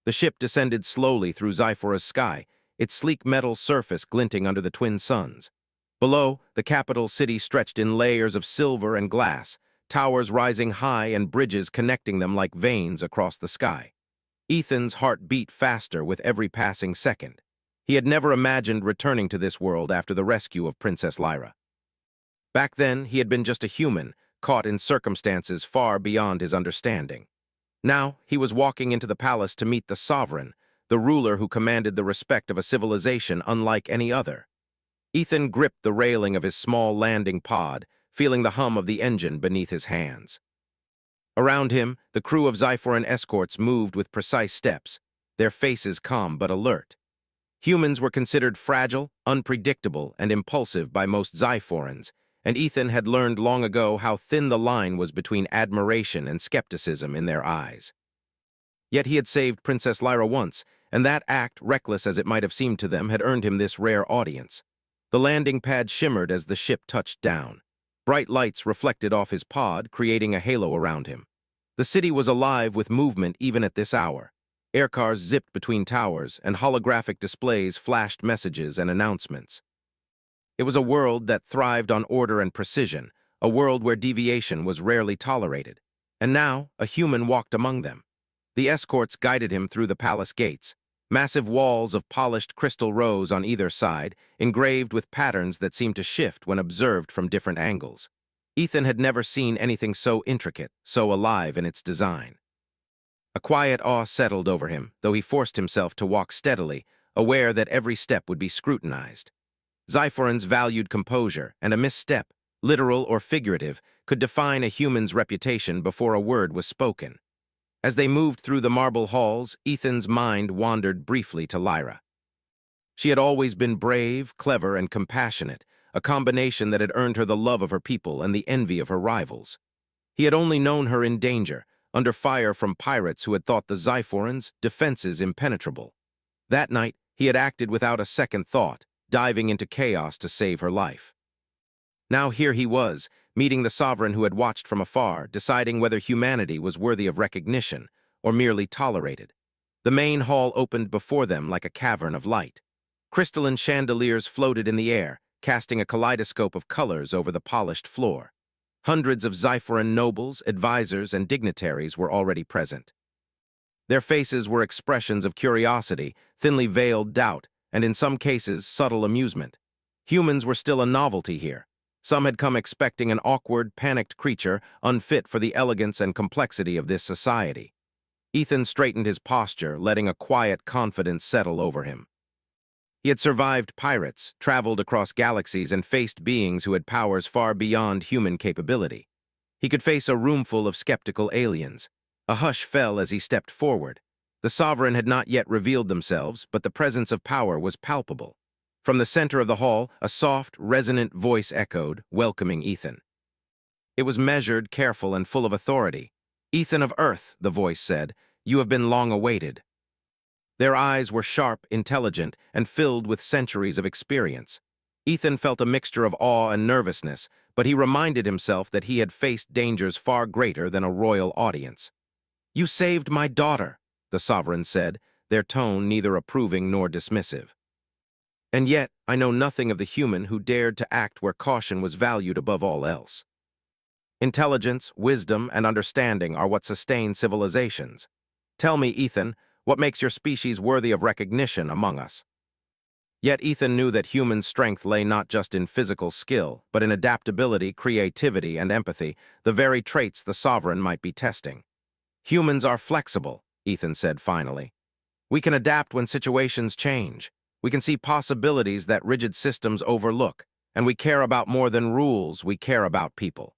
The ship descended slowly through Zyphora's sky, its sleek metal surface glinting under the twin suns. Below, the capital city stretched in layers of silver and glass, towers rising high and bridges connecting them like veins across the sky. Ethan's heart beat faster with every passing second. He had never imagined returning to this world after the rescue of Princess Lyra. Back then, he had been just a human, caught in circumstances far beyond his understanding. Now, he was walking into the palace to meet the sovereign, the ruler who commanded the respect of a civilization unlike any other. Ethan gripped the railing of his small landing pod, feeling the hum of the engine beneath his hands. Around him, the crew of Zyphoran escorts moved with precise steps, their faces calm but alert. Humans were considered fragile, unpredictable, and impulsive by most Zyphorans, and Ethan had learned long ago how thin the line was between admiration and skepticism in their eyes. Yet he had saved Princess Lyra once, and that act, reckless as it might have seemed to them, had earned him this rare audience. The landing pad shimmered as the ship touched down. Bright lights reflected off his pod, creating a halo around him. The city was alive with movement even at this hour. Aircars zipped between towers, and holographic displays flashed messages and announcements. It was a world that thrived on order and precision, a world where deviation was rarely tolerated. And now, a human walked among them. The escorts guided him through the palace gates. Massive walls of polished crystal rose on either side, engraved with patterns that seemed to shift when observed from different angles. Ethan had never seen anything so intricate, so alive in its design. A quiet awe settled over him, though he forced himself to walk steadily, aware that every step would be scrutinized. Zyphorans valued composure, and a misstep, literal or figurative, could define a human's reputation before a word was spoken. As they moved through the marble halls, Ethan's mind wandered briefly to Lyra. She had always been brave, clever, and compassionate, a combination that had earned her the love of her people and the envy of her rivals. He had only known her in danger, under fire from pirates who had thought the Zyphorans' defenses impenetrable. That night, he had acted without a second thought, diving into chaos to save her life. Now here he was, meeting the sovereign who had watched from afar, deciding whether humanity was worthy of recognition or merely tolerated. The main hall opened before them like a cavern of light. Crystalline chandeliers floated in the air, casting a kaleidoscope of colors over the polished floor. Hundreds of Zyphoran nobles, advisors, and dignitaries were already present. Their faces were expressions of curiosity, thinly veiled doubt, and in some cases, subtle amusement. Humans were still a novelty here. Some had come expecting an awkward, panicked creature, unfit for the elegance and complexity of this society. Ethan straightened his posture, letting a quiet confidence settle over him. He had survived pirates, traveled across galaxies, and faced beings who had powers far beyond human capability. He could face a roomful of skeptical aliens. A hush fell as he stepped forward. The sovereign had not yet revealed themselves, but the presence of power was palpable. From the center of the hall, a soft, resonant voice echoed, welcoming Ethan. It was measured, careful, and full of authority. "Ethan of Earth," the voice said, "you have been long awaited." Their eyes were sharp, intelligent, and filled with centuries of experience. Ethan felt a mixture of awe and nervousness, but he reminded himself that he had faced dangers far greater than a royal audience. "You saved my daughter," the sovereign said, their tone neither approving nor dismissive. "And yet, I know nothing of the human who dared to act where caution was valued above all else. Intelligence, wisdom, and understanding are what sustain civilizations. Tell me, Ethan, what makes your species worthy of recognition among us?" Yet Ethan knew that human strength lay not just in physical skill, but in adaptability, creativity, and empathy, the very traits the sovereign might be testing. "Humans are flexible," Ethan said finally. "We can adapt when situations change. We can see possibilities that rigid systems overlook, and we care about more than rules, we care about people.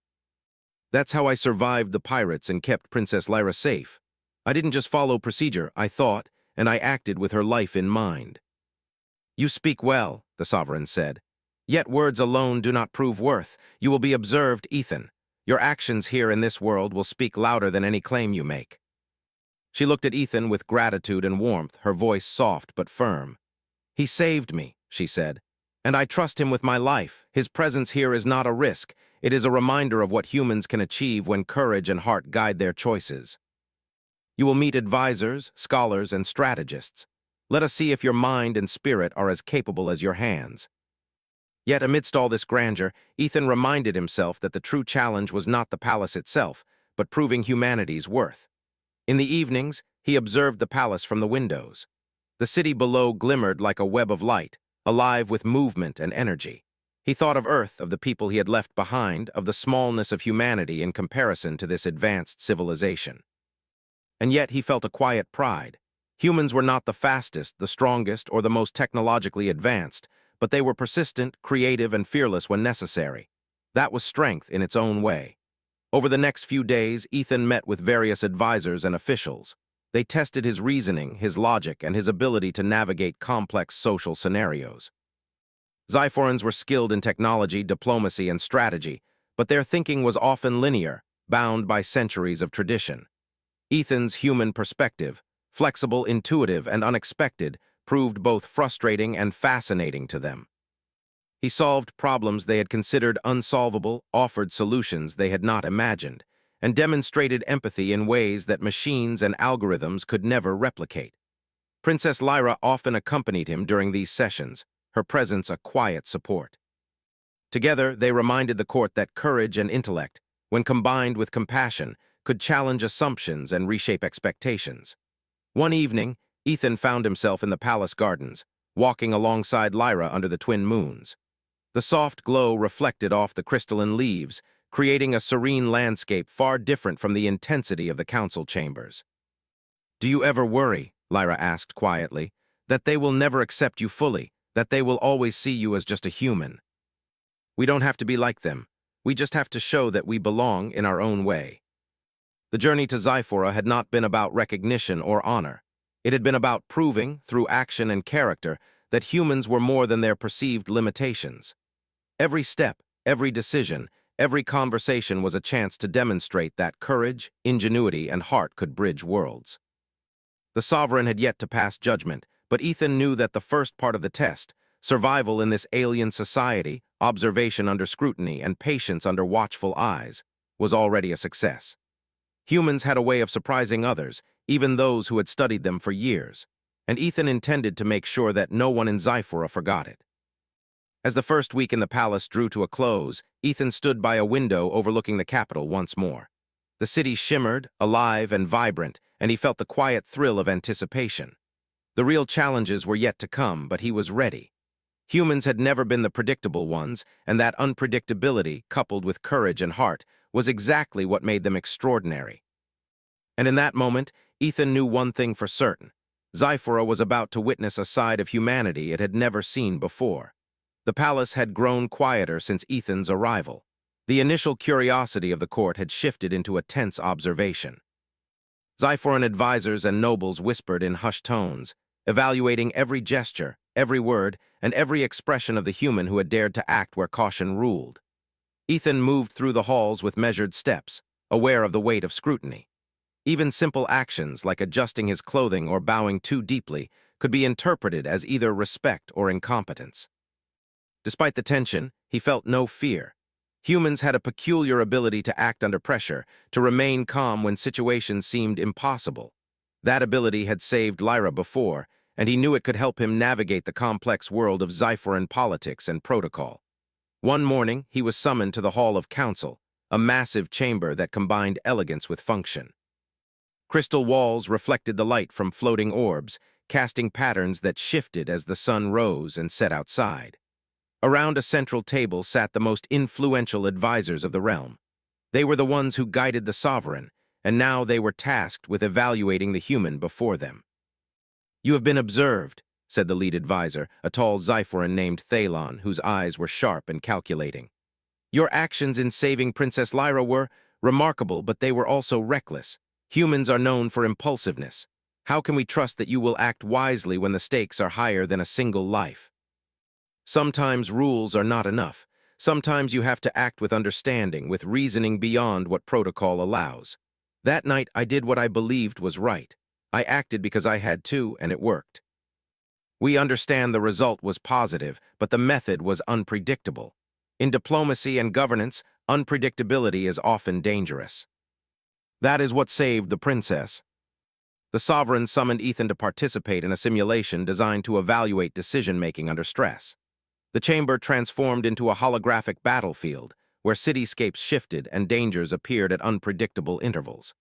That's how I survived the pirates and kept Princess Lyra safe. I didn't just follow procedure, I thought, and I acted with her life in mind." "You speak well," the sovereign said. "Yet words alone do not prove worth. You will be observed, Ethan. Your actions here in this world will speak louder than any claim you make." She looked at Ethan with gratitude and warmth, her voice soft but firm. "He saved me," she said, "and I trust him with my life. His presence here is not a risk. It is a reminder of what humans can achieve when courage and heart guide their choices." You will meet advisors, scholars, and strategists. Let us see if your mind and spirit are as capable as your hands." Yet amidst all this grandeur, Ethan reminded himself that the true challenge was not the palace itself, but proving humanity's worth. In the evenings, he observed the palace from the windows. The city below glimmered like a web of light, alive with movement and energy. He thought of Earth, of the people he had left behind, of the smallness of humanity in comparison to this advanced civilization. And yet he felt a quiet pride. Humans were not the fastest, the strongest, or the most technologically advanced, but they were persistent, creative, and fearless when necessary. That was strength in its own way. Over the next few days, Ethan met with various advisors and officials. They tested his reasoning, his logic, and his ability to navigate complex social scenarios. Xiphorans were skilled in technology, diplomacy, and strategy, but their thinking was often linear, bound by centuries of tradition. Ethan's human perspective, flexible, intuitive, and unexpected, proved both frustrating and fascinating to them. He solved problems they had considered unsolvable, offered solutions they had not imagined, and demonstrated empathy in ways that machines and algorithms could never replicate. Princess Lyra often accompanied him during these sessions, her presence a quiet support. Together, they reminded the court that courage and intellect, when combined with compassion, could challenge assumptions and reshape expectations. One evening, Ethan found himself in the palace gardens, walking alongside Lyra under the twin moons. The soft glow reflected off the crystalline leaves, creating a serene landscape far different from the intensity of the council chambers. "Do you ever worry," Lyra asked quietly, "that they will never accept you fully, that they will always see you as just a human?" "We don't have to be like them. We just have to show that we belong in our own way." The journey to Xiphora had not been about recognition or honor. It had been about proving, through action and character, that humans were more than their perceived limitations. Every step, every decision, every conversation was a chance to demonstrate that courage, ingenuity, and heart could bridge worlds. The sovereign had yet to pass judgment, but Ethan knew that the first part of the test, survival in this alien society, observation under scrutiny, and patience under watchful eyes, was already a success. Humans had a way of surprising others, even those who had studied them for years, and Ethan intended to make sure that no one in Xiphora forgot it. As the first week in the palace drew to a close, Ethan stood by a window overlooking the capital once more. The city shimmered, alive and vibrant, and he felt the quiet thrill of anticipation. The real challenges were yet to come, but he was ready. Humans had never been the predictable ones, and that unpredictability, coupled with courage and heart, was exactly what made them extraordinary. And in that moment, Ethan knew one thing for certain. Xiphora was about to witness a side of humanity it had never seen before. The palace had grown quieter since Ethan's arrival. The initial curiosity of the court had shifted into a tense observation. Xiphoran advisors and nobles whispered in hushed tones, evaluating every gesture, every word, and every expression of the human who had dared to act where caution ruled. Ethan moved through the halls with measured steps, aware of the weight of scrutiny. Even simple actions, like adjusting his clothing or bowing too deeply, could be interpreted as either respect or incompetence. Despite the tension, he felt no fear. Humans had a peculiar ability to act under pressure, to remain calm when situations seemed impossible. That ability had saved Lyra before, and he knew it could help him navigate the complex world of Xiphoran politics and protocol. One morning, he was summoned to the Hall of Council, a massive chamber that combined elegance with function. Crystal walls reflected the light from floating orbs, casting patterns that shifted as the sun rose and set outside. Around a central table sat the most influential advisors of the realm. They were the ones who guided the sovereign, and now they were tasked with evaluating the human before them. "You have been observed," said the lead advisor, a tall Xiphoran named Thalon, whose eyes were sharp and calculating. "Your actions in saving Princess Lyra were remarkable, but they were also reckless. Humans are known for impulsiveness. How can we trust that you will act wisely when the stakes are higher than a single life? Sometimes rules are not enough. Sometimes you have to act with understanding, with reasoning beyond what protocol allows. That night, I did what I believed was right. I acted because I had to, and it worked. We understand the result was positive, but the method was unpredictable. In diplomacy and governance, unpredictability is often dangerous. That is what saved the princess." The Sovereign summoned Ethan to participate in a simulation designed to evaluate decision-making under stress. The chamber transformed into a holographic battlefield, where cityscapes shifted and dangers appeared at unpredictable intervals.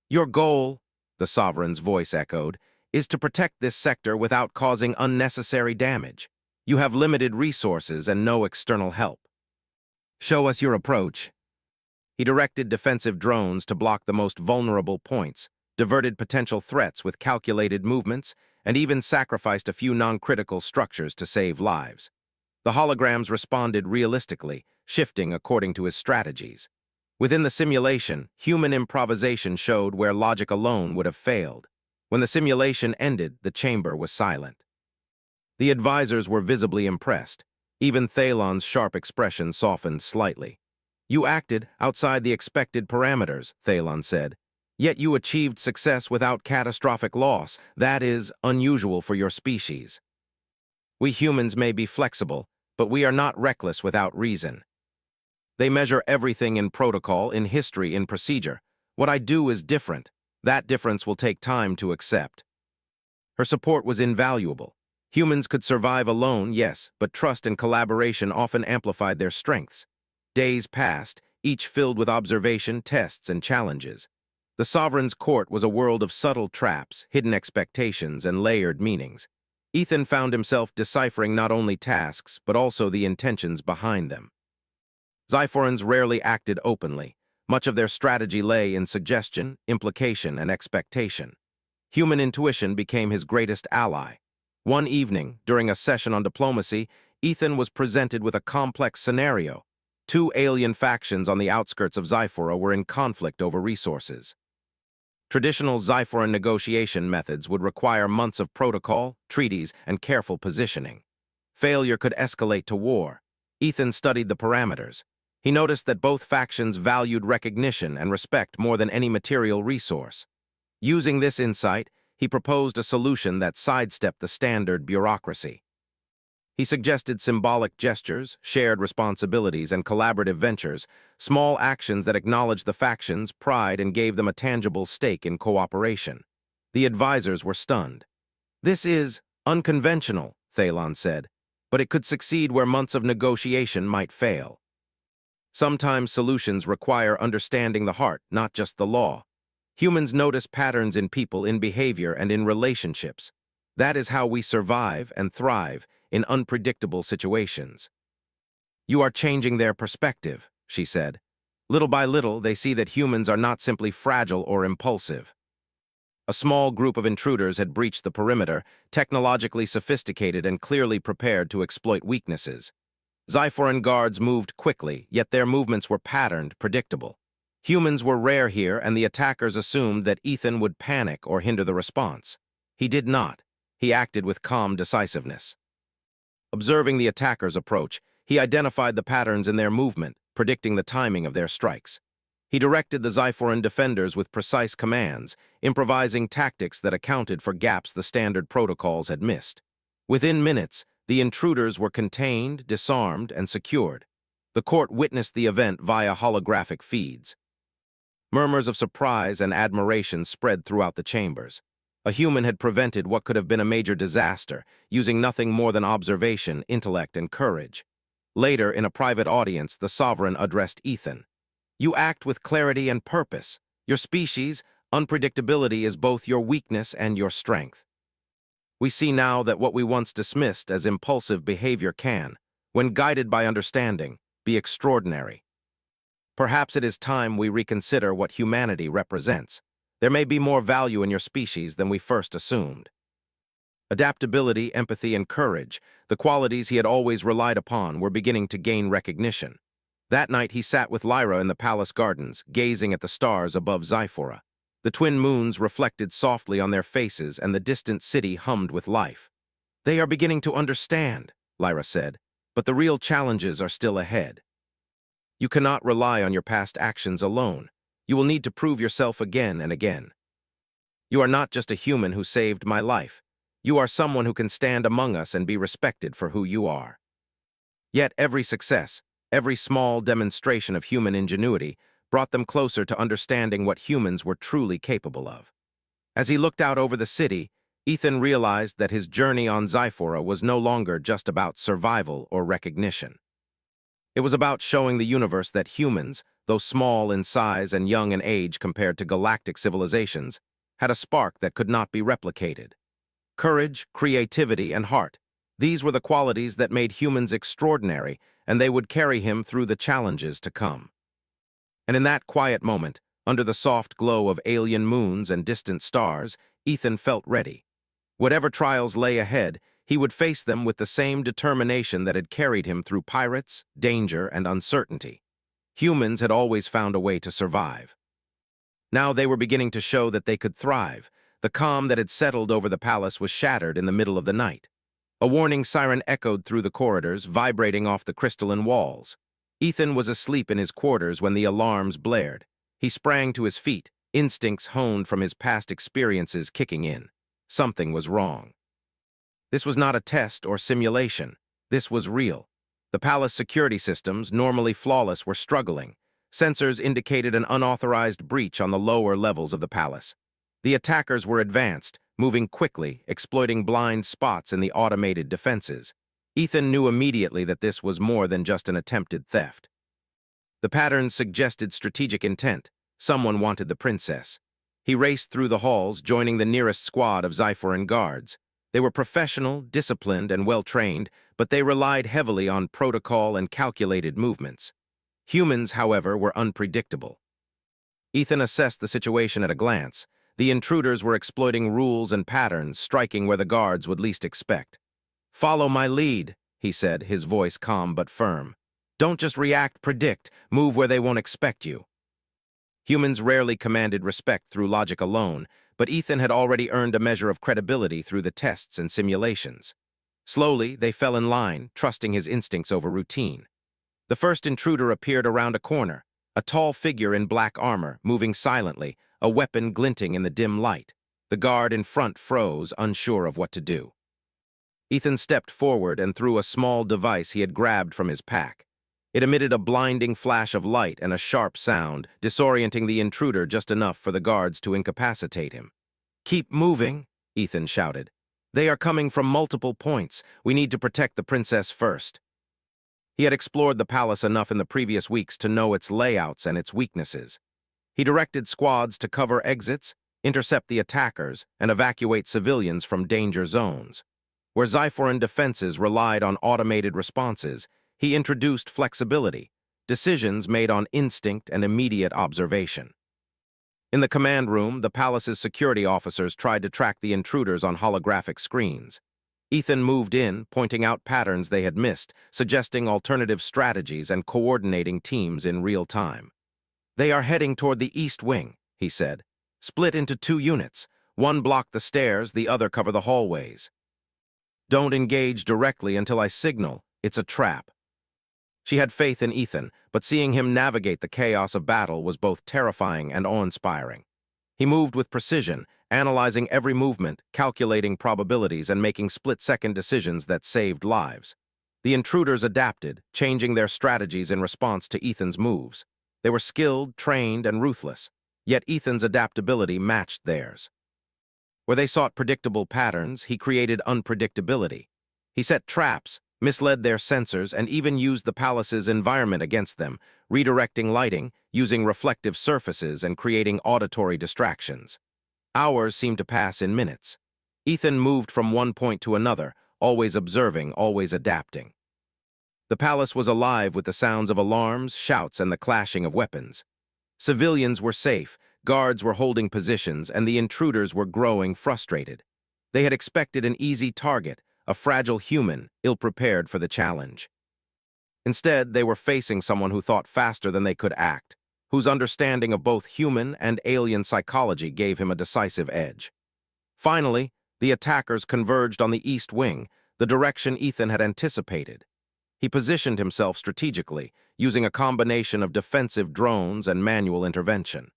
Your goal, the Sovereign's voice echoed, is to protect this sector without causing unnecessary damage. You have limited resources and no external help. Show us your approach. He directed defensive drones to block the most vulnerable points, diverted potential threats with calculated movements, and even sacrificed a few non-critical structures to save lives. The holograms responded realistically, shifting according to his strategies. Within the simulation, human improvisation showed where logic alone would have failed. When the simulation ended, the chamber was silent. The advisors were visibly impressed. Even Thalon's sharp expression softened slightly. You acted outside the expected parameters, Thalon said. Yet you achieved success without catastrophic loss. That is unusual for your species. We humans may be flexible, but we are not reckless without reason. They measure everything in protocol, in history, in procedure. What I do is different. That difference will take time to accept. Her support was invaluable. Humans could survive alone, yes, but trust and collaboration often amplified their strengths. Days passed, each filled with observation, tests, and challenges. The Sovereign's court was a world of subtle traps, hidden expectations, and layered meanings. Ethan found himself deciphering not only tasks, but also the intentions behind them. Xiphorans rarely acted openly. Much of their strategy lay in suggestion, implication, and expectation. Human intuition became his greatest ally. One evening, during a session on diplomacy, Ethan was presented with a complex scenario. Two alien factions on the outskirts of Xiphora were in conflict over resources. Traditional Xiphoran negotiation methods would require months of protocol, treaties, and careful positioning. Failure could escalate to war. Ethan studied the parameters. He noticed that both factions valued recognition and respect more than any material resource. Using this insight, he proposed a solution that sidestepped the standard bureaucracy. He suggested symbolic gestures, shared responsibilities, and collaborative ventures, small actions that acknowledged the factions' pride and gave them a tangible stake in cooperation. The advisors were stunned. This is unconventional, Thalon said, but it could succeed where months of negotiation might fail. Sometimes solutions require understanding the heart, not just the law. Humans notice patterns in people, in behavior, and in relationships. That is how we survive and thrive in unpredictable situations. You are changing their perspective, she said. Little by little, they see that humans are not simply fragile or impulsive. A small group of intruders had breached the perimeter, technologically sophisticated and clearly prepared to exploit weaknesses. Xiphoran guards moved quickly, yet their movements were patterned, predictable. Humans were rare here, and the attackers assumed that Ethan would panic or hinder the response. He did not. He acted with calm decisiveness. Observing the attackers' approach, he identified the patterns in their movement, predicting the timing of their strikes. He directed the Xiphoran defenders with precise commands, improvising tactics that accounted for gaps the standard protocols had missed. Within minutes, the intruders were contained, disarmed, and secured. The court witnessed the event via holographic feeds. Murmurs of surprise and admiration spread throughout the chambers. A human had prevented what could have been a major disaster, using nothing more than observation, intellect, and courage. Later, in a private audience, the Sovereign addressed Ethan. You act with clarity and purpose. Your species, unpredictability is both your weakness and your strength. We see now that what we once dismissed as impulsive behavior can, when guided by understanding, be extraordinary. Perhaps it is time we reconsider what humanity represents. There may be more value in your species than we first assumed. Adaptability, empathy, and courage, the qualities he had always relied upon, were beginning to gain recognition. That night he sat with Lyra in the palace gardens, gazing at the stars above Xiphora. The twin moons reflected softly on their faces, and the distant city hummed with life. They are beginning to understand, Lyra said, but the real challenges are still ahead. You cannot rely on your past actions alone. You will need to prove yourself again and again. You are not just a human who saved my life. You are someone who can stand among us and be respected for who you are. Yet every success, every small demonstration of human ingenuity, brought them closer to understanding what humans were truly capable of. As he looked out over the city, Ethan realized that his journey on Zyphora was no longer just about survival or recognition. It was about showing the universe that humans, though small in size and young in age compared to galactic civilizations, had a spark that could not be replicated. Courage, creativity, and heart. These were the qualities that made humans extraordinary, and they would carry him through the challenges to come. And in that quiet moment, under the soft glow of alien moons and distant stars, Ethan felt ready. Whatever trials lay ahead, he would face them with the same determination that had carried him through pirates, danger, and uncertainty. Humans had always found a way to survive. Now they were beginning to show that they could thrive. The calm that had settled over the palace was shattered in the middle of the night. A warning siren echoed through the corridors, vibrating off the crystalline walls. Ethan was asleep in his quarters when the alarms blared. He sprang to his feet, instincts honed from his past experiences kicking in. Something was wrong. This was not a test or simulation. This was real. The palace security systems, normally flawless, were struggling. Sensors indicated an unauthorized breach on the lower levels of the palace. The attackers were advanced, moving quickly, exploiting blind spots in the automated defenses. Ethan knew immediately that this was more than just an attempted theft. The patterns suggested strategic intent. Someone wanted the princess. He raced through the halls, joining the nearest squad of Zyphoran guards. They were professional, disciplined, and well-trained, but they relied heavily on protocol and calculated movements. Humans, however, were unpredictable. Ethan assessed the situation at a glance. The intruders were exploiting rules and patterns, striking where the guards would least expect. "Follow my lead," he said, his voice calm but firm. "Don't just react, predict. Move where they won't expect you." Humans rarely commanded respect through logic alone, but Ethan had already earned a measure of credibility through the tests and simulations. Slowly, they fell in line, trusting his instincts over routine. The first intruder appeared around a corner, a tall figure in black armor, moving silently, a weapon glinting in the dim light. The guard in front froze, unsure of what to do. Ethan stepped forward and threw a small device he had grabbed from his pack. It emitted a blinding flash of light and a sharp sound, disorienting the intruder just enough for the guards to incapacitate him. "Keep moving," Ethan shouted. "They are coming from multiple points. We need to protect the princess first." He had explored the palace enough in the previous weeks to know its layouts and its weaknesses. He directed squads to cover exits, intercept the attackers, and evacuate civilians from danger zones. Where Zyphoran defenses relied on automated responses, he introduced flexibility, decisions made on instinct and immediate observation. In the command room, the palace's security officers tried to track the intruders on holographic screens. Ethan moved in, pointing out patterns they had missed, suggesting alternative strategies and coordinating teams in real time. "They are heading toward the east wing," he said. "Split into 2 units. One block the stairs, the other cover the hallways. Don't engage directly until I signal. It's a trap." She had faith in Ethan, but seeing him navigate the chaos of battle was both terrifying and awe-inspiring. He moved with precision, analyzing every movement, calculating probabilities, and making split-second decisions that saved lives. The intruders adapted, changing their strategies in response to Ethan's moves. They were skilled, trained, and ruthless, yet Ethan's adaptability matched theirs. Where they sought predictable patterns, he created unpredictability. He set traps, misled their sensors, and even used the palace's environment against them, redirecting lighting, using reflective surfaces, and creating auditory distractions. Hours seemed to pass in minutes. Ethan moved from one point to another, always observing, always adapting. The palace was alive with the sounds of alarms, shouts, and the clashing of weapons. Civilians were safe, guards were holding positions, and the intruders were growing frustrated. They had expected an easy target, a fragile human, ill-prepared for the challenge. Instead, they were facing someone who thought faster than they could act, whose understanding of both human and alien psychology gave him a decisive edge. Finally, the attackers converged on the east wing, the direction Ethan had anticipated. He positioned himself strategically, using a combination of defensive drones and manual intervention.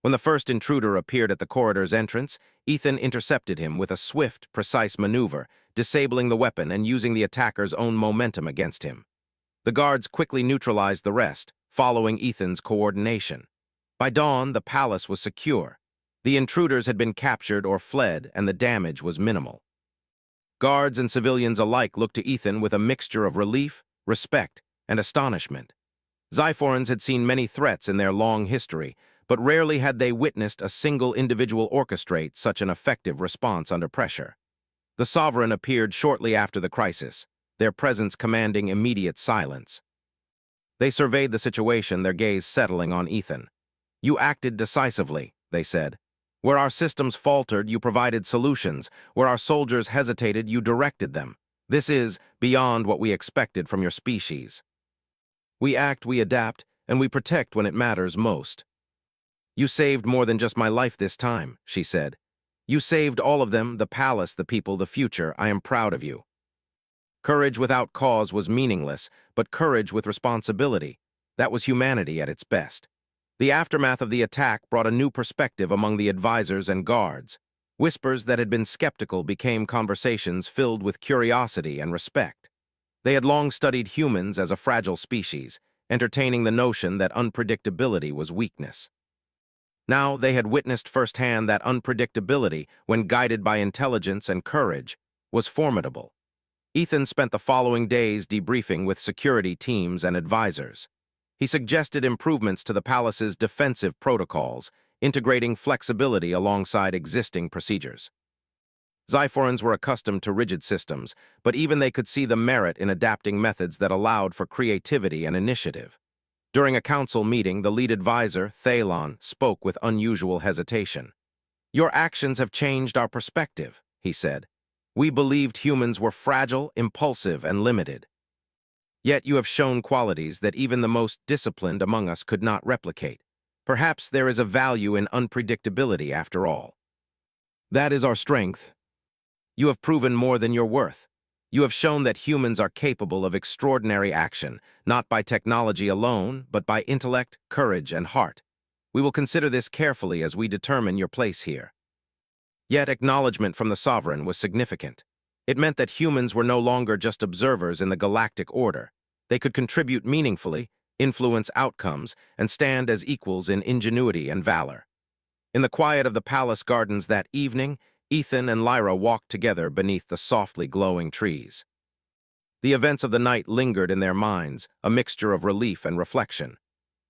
When the first intruder appeared at the corridor's entrance, Ethan intercepted him with a swift, precise maneuver, disabling the weapon and using the attacker's own momentum against him. The guards quickly neutralized the rest, following Ethan's coordination. By dawn, the palace was secure. The intruders had been captured or fled, and the damage was minimal. Guards and civilians alike looked to Ethan with a mixture of relief, respect, and astonishment. Xiphorans had seen many threats in their long history, but rarely had they witnessed a single individual orchestrate such an effective response under pressure. The Sovereign appeared shortly after the crisis, their presence commanding immediate silence. They surveyed the situation, their gaze settling on Ethan. "You acted decisively," they said. "Where our systems faltered, you provided solutions. Where our soldiers hesitated, you directed them. This is beyond what we expected from your species. We act, we adapt, and we protect when it matters most." "You saved more than just my life this time," she said. "You saved all of them, the palace, the people, the future. I am proud of you." Courage without cause was meaningless, but courage with responsibility, that was humanity at its best. The aftermath of the attack brought a new perspective among the advisors and guards. Whispers that had been skeptical became conversations filled with curiosity and respect. They had long studied humans as a fragile species, entertaining the notion that unpredictability was weakness. Now they had witnessed firsthand that unpredictability, when guided by intelligence and courage, was formidable. Ethan spent the following days debriefing with security teams and advisors. He suggested improvements to the palace's defensive protocols, integrating flexibility alongside existing procedures. Xiphorans were accustomed to rigid systems, but even they could see the merit in adapting methods that allowed for creativity and initiative. During a council meeting, the lead advisor, Thalon, spoke with unusual hesitation. "Your actions have changed our perspective," he said. "We believed humans were fragile, impulsive, and limited. Yet you have shown qualities that even the most disciplined among us could not replicate. Perhaps there is a value in unpredictability after all. That is our strength. You have proven more than your worth. You have shown that humans are capable of extraordinary action, not by technology alone, but by intellect, courage, and heart. We will consider this carefully as we determine your place here." Yet acknowledgement from the Sovereign was significant. It meant that humans were no longer just observers in the galactic order. They could contribute meaningfully, influence outcomes, and stand as equals in ingenuity and valor. In the quiet of the palace gardens that evening, Ethan and Lyra walked together beneath the softly glowing trees. The events of the night lingered in their minds, a mixture of relief and reflection.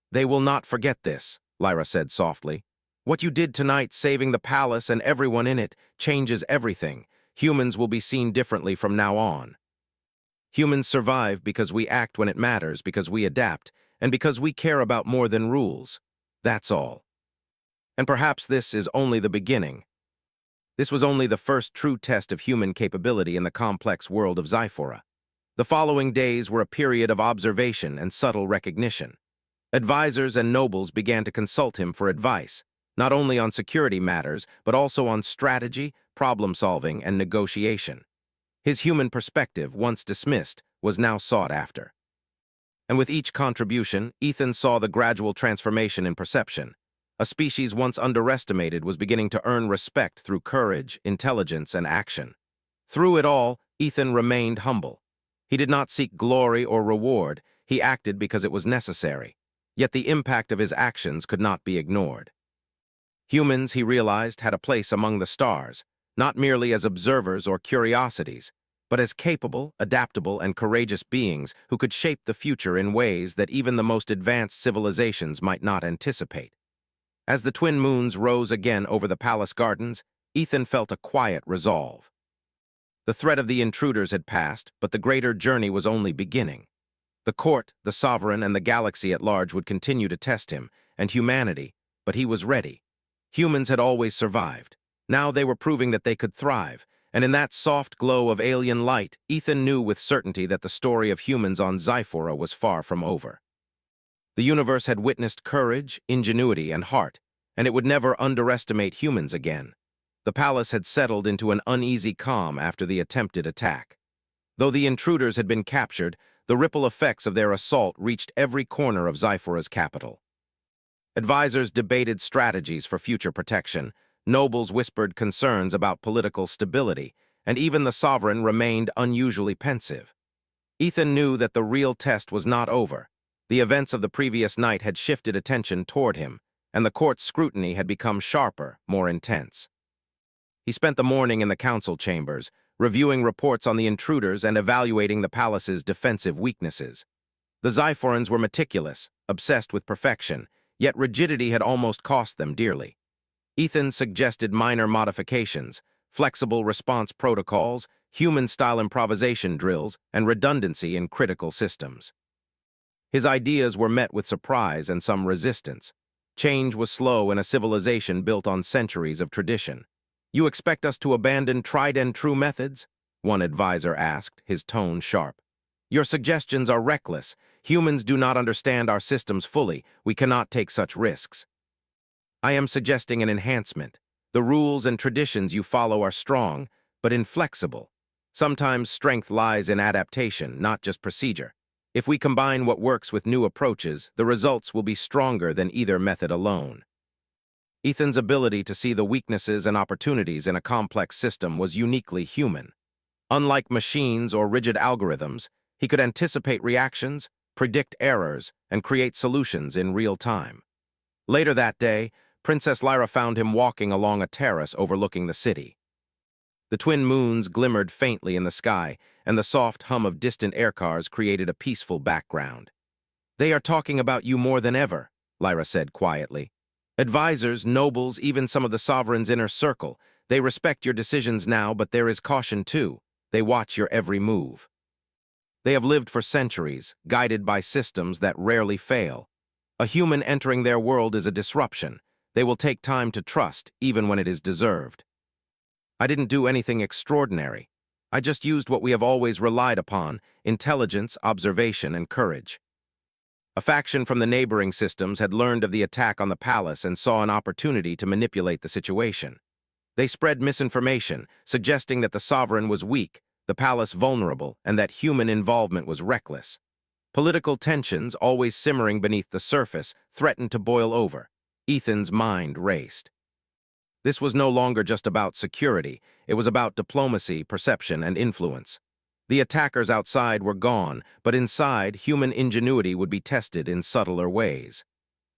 "They will not forget this," Lyra said softly. "What you did tonight, saving the palace and everyone in it, changes everything. Humans will be seen differently from now on. Humans survive because we act when it matters, because we adapt, and because we care about more than rules. That's all. And perhaps this is only the beginning. This was only the first true test of human capability in the complex world of Xiphora. The following days were a period of observation and subtle recognition. Advisors and nobles began to consult him for advice, not only on security matters, but also on strategy, problem-solving, and negotiation. His human perspective, once dismissed, was now sought after. And with each contribution, Ethan saw the gradual transformation in perception. A species once underestimated was beginning to earn respect through courage, intelligence, and action. Through it all, Ethan remained humble. He did not seek glory or reward. He acted because it was necessary. Yet the impact of his actions could not be ignored. Humans, he realized, had a place among the stars, not merely as observers or curiosities, but as capable, adaptable, and courageous beings who could shape the future in ways that even the most advanced civilizations might not anticipate. As the twin moons rose again over the palace gardens, Ethan felt a quiet resolve. The threat of the intruders had passed, but the greater journey was only beginning. The court, the sovereign, and the galaxy at large would continue to test him, and humanity, but he was ready. Humans had always survived. Now they were proving that they could thrive, and in that soft glow of alien light, Ethan knew with certainty that the story of humans on Xiphora was far from over. The universe had witnessed courage, ingenuity, and heart, and it would never underestimate humans again. The palace had settled into an uneasy calm after the attempted attack. Though the intruders had been captured, the ripple effects of their assault reached every corner of Xiphora's capital. Advisors debated strategies for future protection, nobles whispered concerns about political stability, and even the sovereign remained unusually pensive. Ethan knew that the real test was not over. The events of the previous night had shifted attention toward him, and the court's scrutiny had become sharper, more intense. He spent the morning in the council chambers, reviewing reports on the intruders and evaluating the palace's defensive weaknesses. The Xiphorans were meticulous, obsessed with perfection, yet rigidity had almost cost them dearly. Ethan suggested minor modifications, flexible response protocols, human-style improvisation drills, and redundancy in critical systems. His ideas were met with surprise and some resistance. Change was slow in a civilization built on centuries of tradition. "You expect us to abandon tried-and-true methods?" one advisor asked, his tone sharp. "Your suggestions are reckless. Humans do not understand our systems fully. We cannot take such risks." "I am suggesting an enhancement. The rules and traditions you follow are strong, but inflexible. Sometimes strength lies in adaptation, not just procedure. If we combine what works with new approaches, the results will be stronger than either method alone." Ethan's ability to see the weaknesses and opportunities in a complex system was uniquely human. Unlike machines or rigid algorithms, he could anticipate reactions, predict errors, and create solutions in real time. Later that day, Princess Lyra found him walking along a terrace overlooking the city. The twin moons glimmered faintly in the sky, and the soft hum of distant aircars created a peaceful background. "They are talking about you more than ever," Lyra said quietly. "Advisors, nobles, even some of the sovereign's inner circle. They respect your decisions now, but there is caution too. They watch your every move. They have lived for centuries, guided by systems that rarely fail. A human entering their world is a disruption. They will take time to trust, even when it is deserved. I didn't do anything extraordinary. I just used what we have always relied upon: intelligence, observation, and courage." A faction from the neighboring systems had learned of the attack on the palace and saw an opportunity to manipulate the situation. They spread misinformation, suggesting that the sovereign was weak, the palace vulnerable, and that human involvement was reckless. Political tensions, always simmering beneath the surface, threatened to boil over. Ethan's mind raced. This was no longer just about security. It was about diplomacy, perception, and influence. The attackers outside were gone, but inside, human ingenuity would be tested in subtler ways.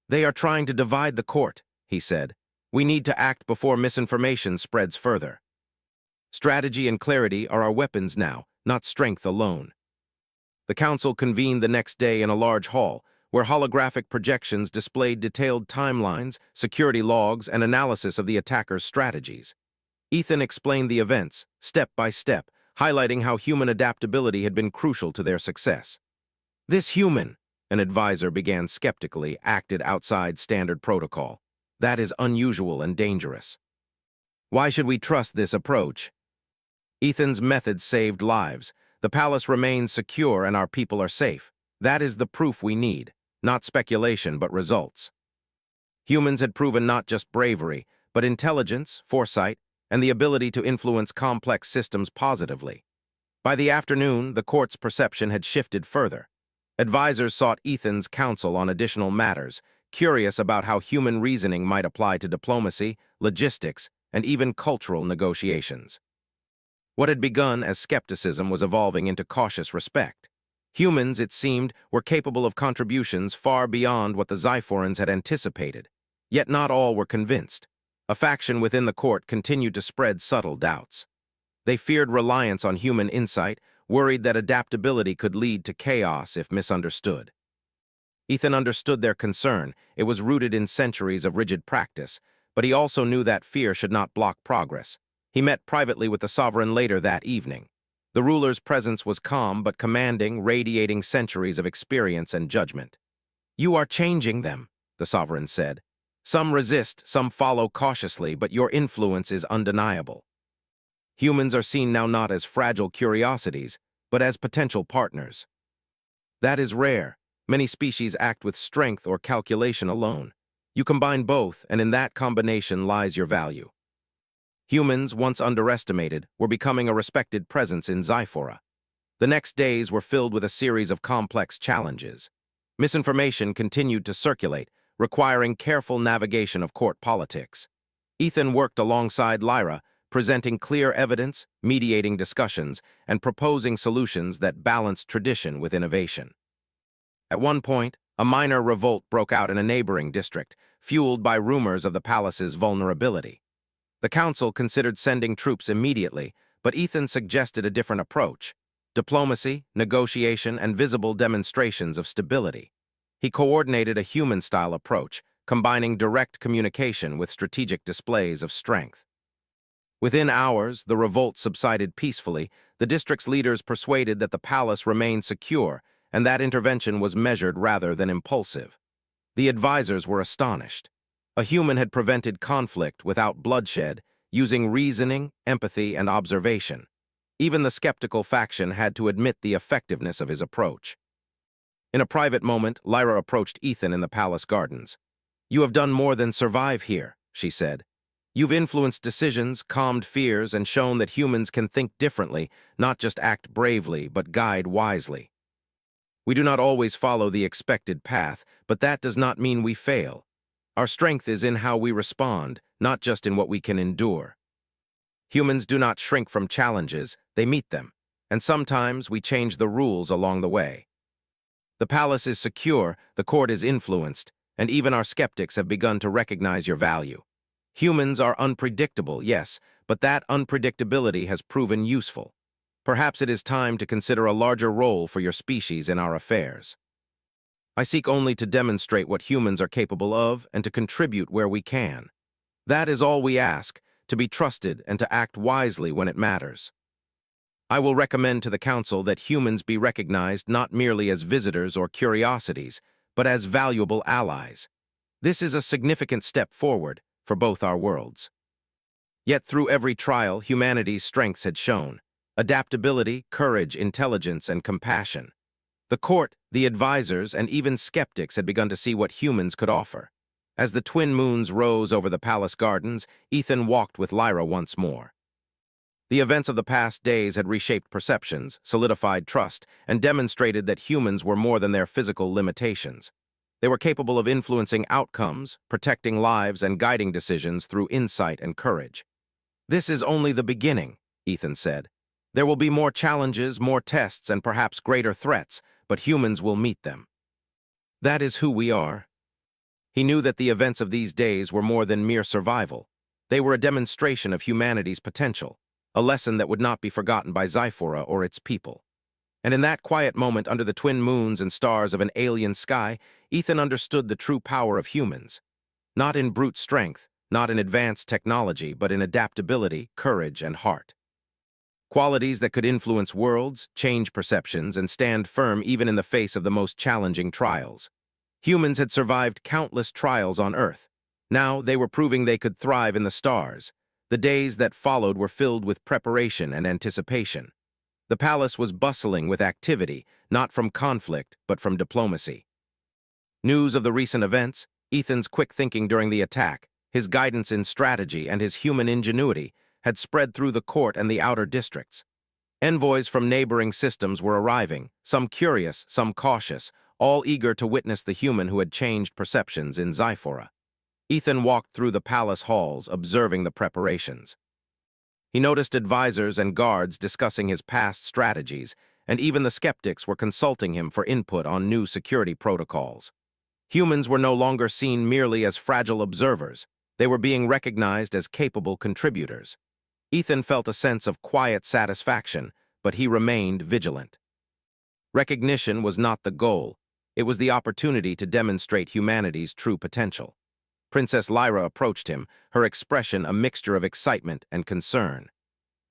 "They are trying to divide the court," he said. "We need to act before misinformation spreads further. Strategy and clarity are our weapons now, not strength alone." The council convened the next day in a large hall, where holographic projections displayed detailed timelines, security logs, and analysis of the attackers' strategies. Ethan explained the events, step by step, highlighting how human adaptability had been crucial to their success. "This human," an advisor began skeptically, "acted outside standard protocol. That is unusual and dangerous. Why should we trust this approach?" "Ethan's methods saved lives. The palace remains secure and our people are safe. That is the proof we need, not speculation but results." Humans had proven not just bravery, but intelligence, foresight, and the ability to influence complex systems positively. By the afternoon, the court's perception had shifted further. Advisors sought Ethan's counsel on additional matters, curious about how human reasoning might apply to diplomacy, logistics, and even cultural negotiations. What had begun as skepticism was evolving into cautious respect. Humans, it seemed, were capable of contributions far beyond what the Xiphorans had anticipated. Yet not all were convinced. A faction within the court continued to spread subtle doubts. They feared reliance on human insight, worried that adaptability could lead to chaos if misunderstood. Ethan understood their concern. It was rooted in centuries of rigid practice, but he also knew that fear should not block progress. He met privately with the sovereign later that evening. The ruler's presence was calm but commanding, radiating centuries of experience and judgment. "You are changing them," the sovereign said. "Some resist, some follow cautiously, but your influence is undeniable. Humans are seen now not as fragile curiosities, but as potential partners. That is rare. Many species act with strength or calculation alone. You combine both, and in that combination lies your value." Humans, once underestimated, were becoming a respected presence in Xiphora. The next days were filled with a series of complex challenges. Misinformation continued to circulate, requiring careful navigation of court politics. Ethan worked alongside Lyra, presenting clear evidence, mediating discussions, and proposing solutions that balanced tradition with innovation. At one point, a minor revolt broke out in a neighboring district, fueled by rumors of the palace's vulnerability. The council considered sending troops immediately, but Ethan suggested a different approach: diplomacy, negotiation, and visible demonstrations of stability. He coordinated a human-style approach, combining direct communication with strategic displays of strength. Within hours, the revolt subsided peacefully. The district's leaders persuaded that the palace remained secure, and that intervention was measured rather than impulsive. The advisors were astonished. A human had prevented conflict without bloodshed, using reasoning, empathy, and observation. Even the skeptical faction had to admit the effectiveness of his approach. In a private moment, Lyra approached Ethan in the palace gardens. "You have done more than survive here," she said. "You've influenced decisions, calmed fears, and shown that humans can think differently, not just act bravely, but guide wisely. We do not always follow the expected path, but that does not mean we fail. Our strength is in how we respond, not just in what we can endure. Humans do not shrink from challenges, they meet them, and sometimes we change the rules along the way. The palace is secure, the court is influenced, and even our skeptics have begun to recognize your value. Humans are unpredictable, yes, but that unpredictability has proven useful. Perhaps it is time to consider a larger role for your species in our affairs. I seek only to demonstrate what humans are capable of and to contribute where we can. That is all we ask, to be trusted and to act wisely when it matters. I will recommend to the Council that humans be recognized not merely as visitors or curiosities, but as valuable allies. This is a significant step forward for both our worlds." Yet through every trial, humanity's strengths had shown: adaptability, courage, intelligence, and compassion. The court, the advisors, and even skeptics had begun to see what humans could offer. As the twin moons rose over the palace gardens, Ethan walked with Lyra once more. The events of the past days had reshaped perceptions, solidified trust, and demonstrated that humans were more than their physical limitations. They were capable of influencing outcomes, protecting lives, and guiding decisions through insight and courage. "This is only the beginning," Ethan said. "There will be more challenges, more tests, and perhaps greater threats, but humans will meet them. That is who we are." He knew that the events of these days were more than mere survival. They were a demonstration of humanity's potential, a lesson that would not be forgotten by Zyphora or its people. And in that quiet moment under the twin moons and stars of an alien sky, Ethan understood the true power of humans. Not in brute strength, not in advanced technology, but in adaptability, courage, and heart. Qualities that could influence worlds, change perceptions, and stand firm even in the face of the most challenging trials. Humans had survived countless trials on Earth. Now they were proving they could thrive in the stars. The days that followed were filled with preparation and anticipation. The palace was bustling with activity, not from conflict, but from diplomacy. News of the recent events, Ethan's quick thinking during the attack, his guidance in strategy, and his human ingenuity had spread through the court and the outer districts. Envoys from neighboring systems were arriving, some curious, some cautious, all eager to witness the human who had changed perceptions in Zyphora. Ethan walked through the palace halls, observing the preparations. He noticed advisors and guards discussing his past strategies, and even the skeptics were consulting him for input on new security protocols. Humans were no longer seen merely as fragile observers. They were being recognized as capable contributors. Ethan felt a sense of quiet satisfaction, but he remained vigilant. Recognition was not the goal. It was the opportunity to demonstrate humanity's true potential. Princess Lyra approached him, her expression a mixture of excitement and concern.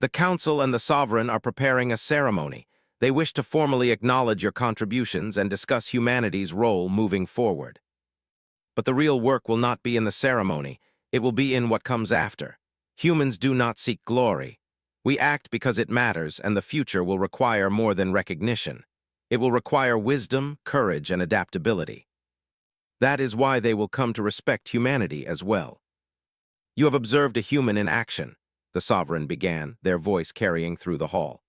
"The Council and the Sovereign are preparing a ceremony. They wish to formally acknowledge your contributions and discuss humanity's role moving forward. But the real work will not be in the ceremony. It will be in what comes after. Humans do not seek glory. We act because it matters, and the future will require more than recognition. It will require wisdom, courage, and adaptability. That is why they will come to respect humanity as well." "You have observed a human in action," the Sovereign began, their voice carrying through the hall.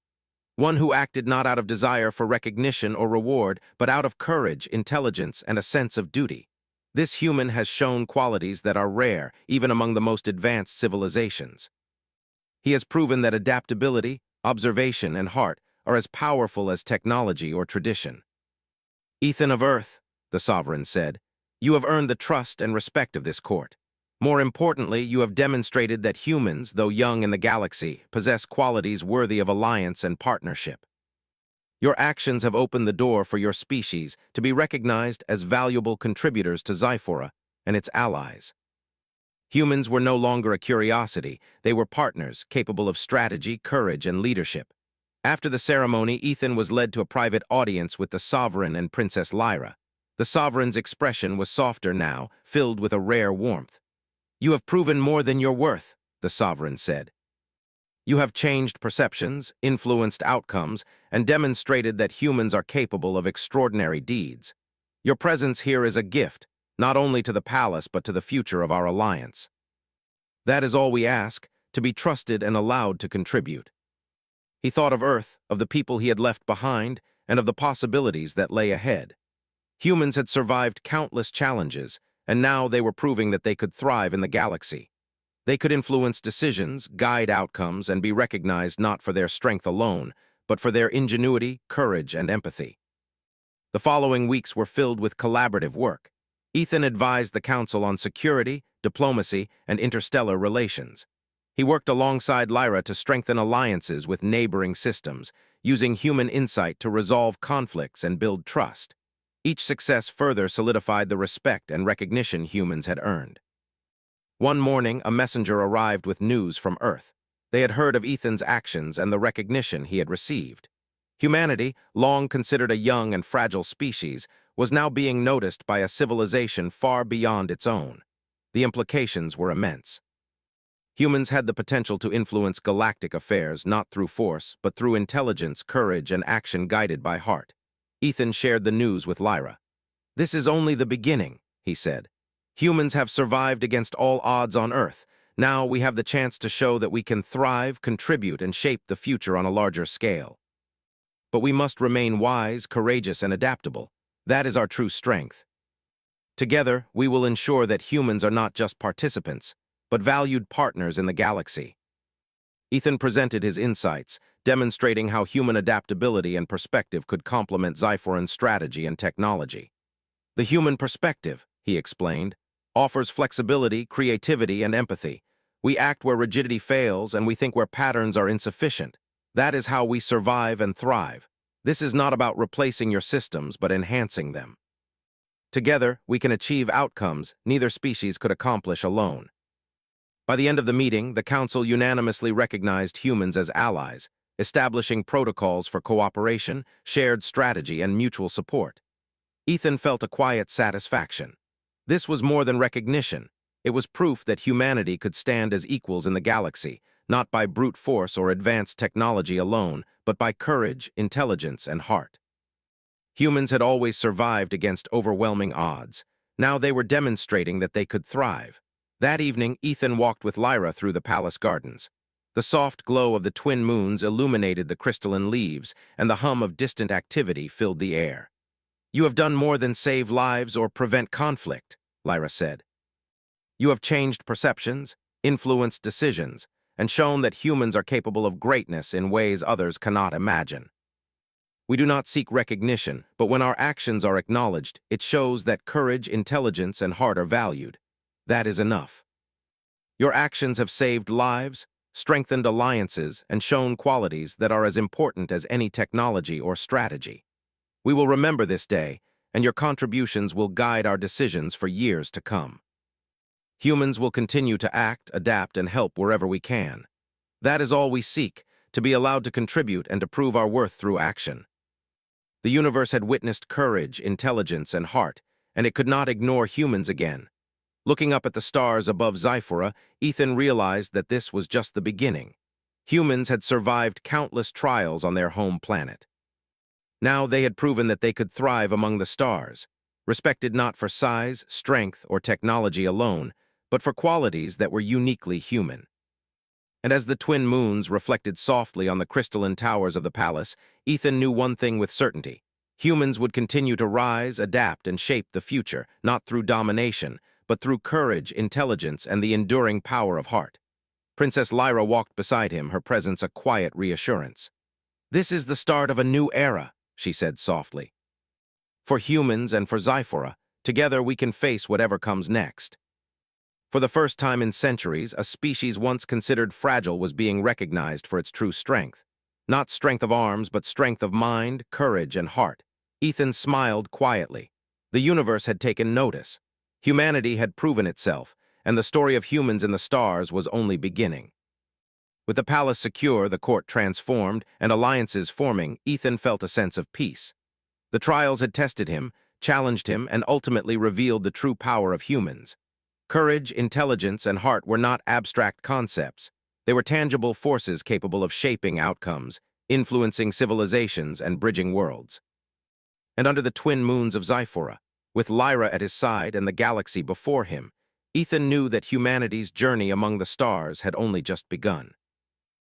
"One who acted not out of desire for recognition or reward, but out of courage, intelligence, and a sense of duty. This human has shown qualities that are rare, even among the most advanced civilizations. He has proven that adaptability, observation, and heart are as powerful as technology or tradition." "Ethan of Earth," the Sovereign said, You have earned the trust and respect of this court. More importantly, you have demonstrated that humans, though young in the galaxy, possess qualities worthy of alliance and partnership. Your actions have opened the door for your species to be recognized as valuable contributors to Xiphora and its allies. Humans were no longer a curiosity, they were partners capable of strategy, courage, and leadership. After the ceremony, Ethan was led to a private audience with the Sovereign and Princess Lyra. The Sovereign's expression was softer now, filled with a rare warmth. "You have proven more than your worth," the Sovereign said. "You have changed perceptions, influenced outcomes, and demonstrated that humans are capable of extraordinary deeds. Your presence here is a gift, not only to the palace but to the future of our alliance. That is all we ask, to be trusted and allowed to contribute." He thought of Earth, of the people he had left behind, and of the possibilities that lay ahead. Humans had survived countless challenges, and now they were proving that they could thrive in the galaxy. They could influence decisions, guide outcomes, and be recognized not for their strength alone, but for their ingenuity, courage, and empathy. The following weeks were filled with collaborative work. Ethan advised the Council on security, diplomacy, and interstellar relations. He worked alongside Lyra to strengthen alliances with neighboring systems, using human insight to resolve conflicts and build trust. Each success further solidified the respect and recognition humans had earned. One morning, a messenger arrived with news from Earth. They had heard of Ethan's actions and the recognition he had received. Humanity, long considered a young and fragile species, was now being noticed by a civilization far beyond its own. The implications were immense. Humans had the potential to influence galactic affairs not through force, but through intelligence, courage, and action guided by heart. Ethan shared the news with Lyra. "This is only the beginning," he said. "Humans have survived against all odds on Earth. Now we have the chance to show that we can thrive, contribute, and shape the future on a larger scale. But we must remain wise, courageous, and adaptable. That is our true strength. Together, we will ensure that humans are not just participants, but valued partners in the galaxy." Ethan presented his insights, demonstrating how human adaptability and perspective could complement Xiphoran's strategy and technology. "The human perspective," he explained, "offers flexibility, creativity, and empathy. We act where rigidity fails, and we think where patterns are insufficient. That is how we survive and thrive. This is not about replacing your systems, but enhancing them. Together, we can achieve outcomes neither species could accomplish alone." By the end of the meeting, the Council unanimously recognized humans as allies, establishing protocols for cooperation, shared strategy, and mutual support. Ethan felt a quiet satisfaction. This was more than recognition. It was proof that humanity could stand as equals in the galaxy, not by brute force or advanced technology alone, but by courage, intelligence, and heart. Humans had always survived against overwhelming odds. Now they were demonstrating that they could thrive. That evening, Ethan walked with Lyra through the palace gardens. The soft glow of the twin moons illuminated the crystalline leaves, and the hum of distant activity filled the air. "You have done more than save lives or prevent conflict," Lyra said. "You have changed perceptions, influenced decisions, and shown that humans are capable of greatness in ways others cannot imagine. We do not seek recognition, but when our actions are acknowledged, it shows that courage, intelligence, and heart are valued. That is enough. Your actions have saved lives, strengthened alliances, and shown qualities that are as important as any technology or strategy. We will remember this day, and your contributions will guide our decisions for years to come. Humans will continue to act, adapt, and help wherever we can. That is all we seek, to be allowed to contribute and to prove our worth through action." The universe had witnessed courage, intelligence, and heart, and it could not ignore humans again. Looking up at the stars above Xiphora, Ethan realized that this was just the beginning. Humans had survived countless trials on their home planet. Now they had proven that they could thrive among the stars, respected not for size, strength, or technology alone, but for qualities that were uniquely human. And as the twin moons reflected softly on the crystalline towers of the palace, Ethan knew one thing with certainty. Humans would continue to rise, adapt, and shape the future, not through domination, but through courage, intelligence, and the enduring power of heart. Princess Lyra walked beside him, her presence a quiet reassurance. "This is the start of a new era," she said softly. "For humans and for Xiphora, Together, we can face whatever comes next. For the first time in centuries, a species once considered fragile was being recognized for its true strength. Not strength of arms, but strength of mind, courage, and heart. Ethan smiled quietly. The universe had taken notice. Humanity had proven itself, and the story of humans in the stars was only beginning. With the palace secure, the court transformed, and alliances forming, Ethan felt a sense of peace. The trials had tested him, challenged him, and ultimately revealed the true power of humans. Courage, intelligence, and heart were not abstract concepts. They were tangible forces capable of shaping outcomes, influencing civilizations, and bridging worlds. And under the twin moons of Zyphora, with Lyra at his side and the galaxy before him, Ethan knew that humanity's journey among the stars had only just begun.